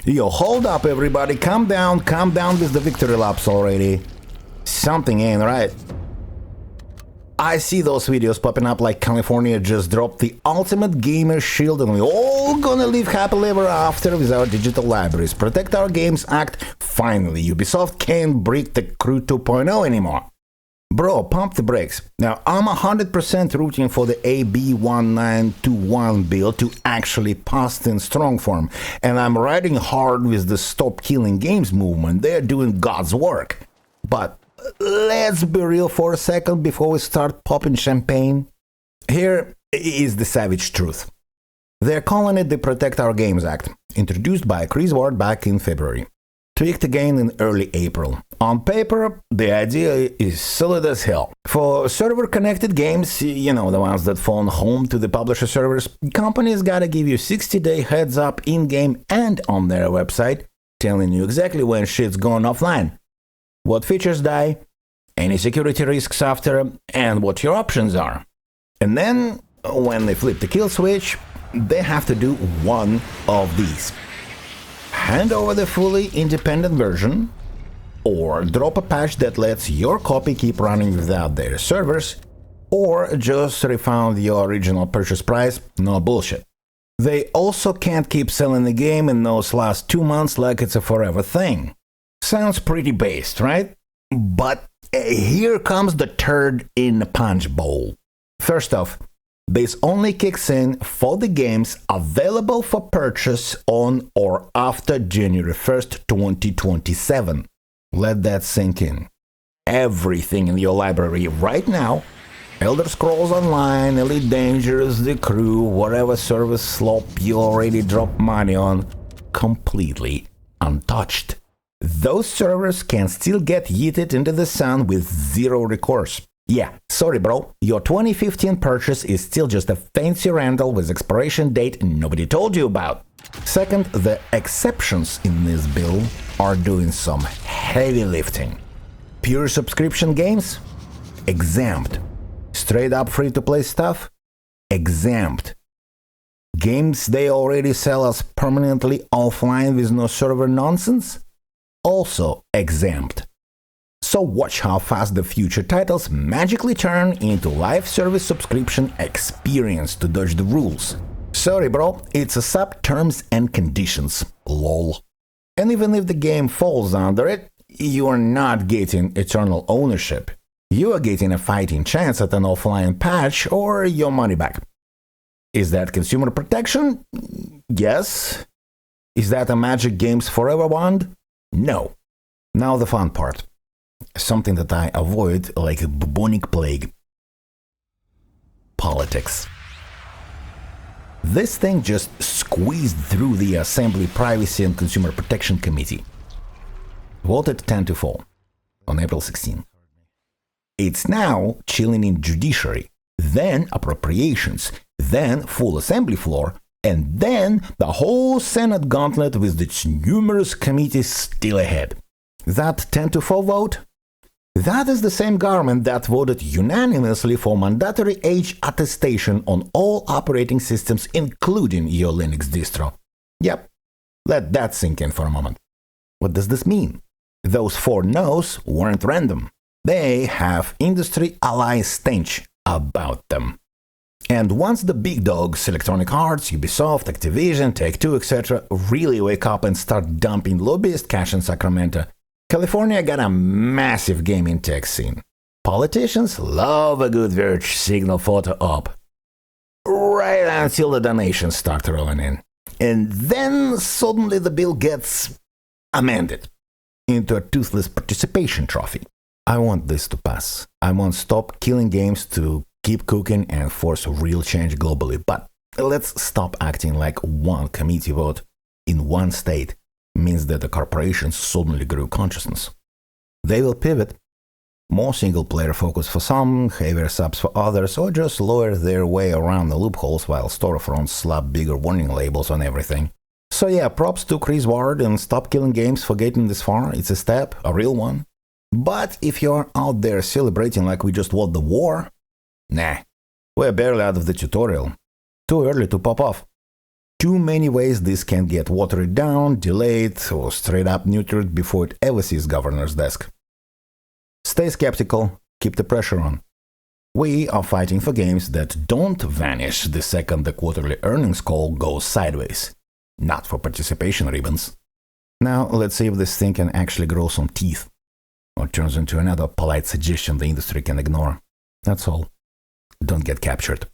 Yo, hold up everybody, calm down with the victory laps already. Something ain't right. I see those videos popping up like California just dropped the ultimate gamer shield and we all gonna live happily ever after with our digital libraries. Protect Our Games Act. Finally, Ubisoft can't break the Crew 2.0 anymore. Bro, pump the brakes. Now, I'm 100% rooting for the AB1921 bill to actually pass in strong form, and I'm riding hard with the Stop Killing Games movement. They're doing God's work. But let's be real for a second before we start popping champagne. Here is the savage truth. They're calling it the Protect Our Games Act, introduced by Chris Ward back in February. Tweaked again in early April. On paper, the idea is solid as hell. For server-connected games, you know, the ones that phone home to the publisher servers, companies gotta give you 60-day heads up in-game and on their website, telling you exactly when shit's going offline, what features die, any security risks after, and what your options are. And then, when they flip the kill switch, they have to do one of these. Hand over the fully independent version, or drop a patch that lets your copy keep running without their servers, or just refund your original purchase price, no bullshit. They also can't keep selling the game in those last 2 months like it's a forever thing. Sounds pretty based, right? But here comes the turd in the punch bowl. First off, this only kicks in for the games available for purchase on or after January 1st, 2027. Let that sink in. Everything in your library right now, Elder Scrolls Online, Elite Dangerous, The Crew, whatever service slop you already dropped money on, completely untouched. Those servers can still get yeeted into the sun with zero recourse. Yeah, sorry bro, your 2015 purchase is still just a fancy rental with expiration date nobody told you about. Second, the exceptions in this bill are doing some heavy lifting. Pure subscription games? Exempt. Straight up free-to-play stuff? Exempt. Games they already sell as permanently offline with no server nonsense? Also exempt. So watch how fast the future titles magically turn into live service subscription experience to dodge the rules. Sorry bro, it's a sub terms and conditions, lol. And even if the game falls under it, you are not getting eternal ownership. You are getting a fighting chance at an offline patch or your money back. Is that consumer protection? Yes. Is that a Magic Games Forever wand? No. Now the fun part. Something that I avoid like a bubonic plague. Politics. This thing just squeezed through the Assembly Privacy and Consumer Protection Committee. Voted 10-4 on April 16. It's now chilling in Judiciary, then Appropriations, then full Assembly floor, and then the whole Senate gauntlet with its numerous committees still ahead. That 10-4 vote? That is the same government that voted unanimously for mandatory age attestation on all operating systems, including your Linux distro. Yep, let that sink in for a moment. What does this mean? Those 4 no's weren't random. They have industry ally stench about them. And once the big dogs, Electronic Arts, Ubisoft, Activision, Take-Two, etc., really wake up and start dumping lobbyist cash in Sacramento, California got a massive gaming tech scene. Politicians love a good virtue signal photo op. Right until the donations start rolling in. And then suddenly the bill gets amended into a toothless participation trophy. I want this to pass. I want Stop Killing Games to keep cooking and force real change globally. But let's stop acting like one committee vote in one state means that the corporations suddenly grew consciousness. They will pivot. More single-player focus for some, heavier subs for others, or just lower their way around the loopholes while storefronts slap bigger warning labels on everything. So yeah, props to Chris Ward and Stop Killing Games for getting this far. It's a step, a real one. But if you're out there celebrating like we just won the war, nah, we're barely out of the tutorial. Too early to pop off. too many ways this can get watered down, delayed, or straight up neutered before it ever sees governor's desk. Stay skeptical, keep the pressure on. We are fighting for games that don't vanish the second the quarterly earnings call goes sideways. Not for participation ribbons. Now let's see if this thing can actually grow some teeth, or turns into another polite suggestion the industry can ignore. That's all. Don't get captured.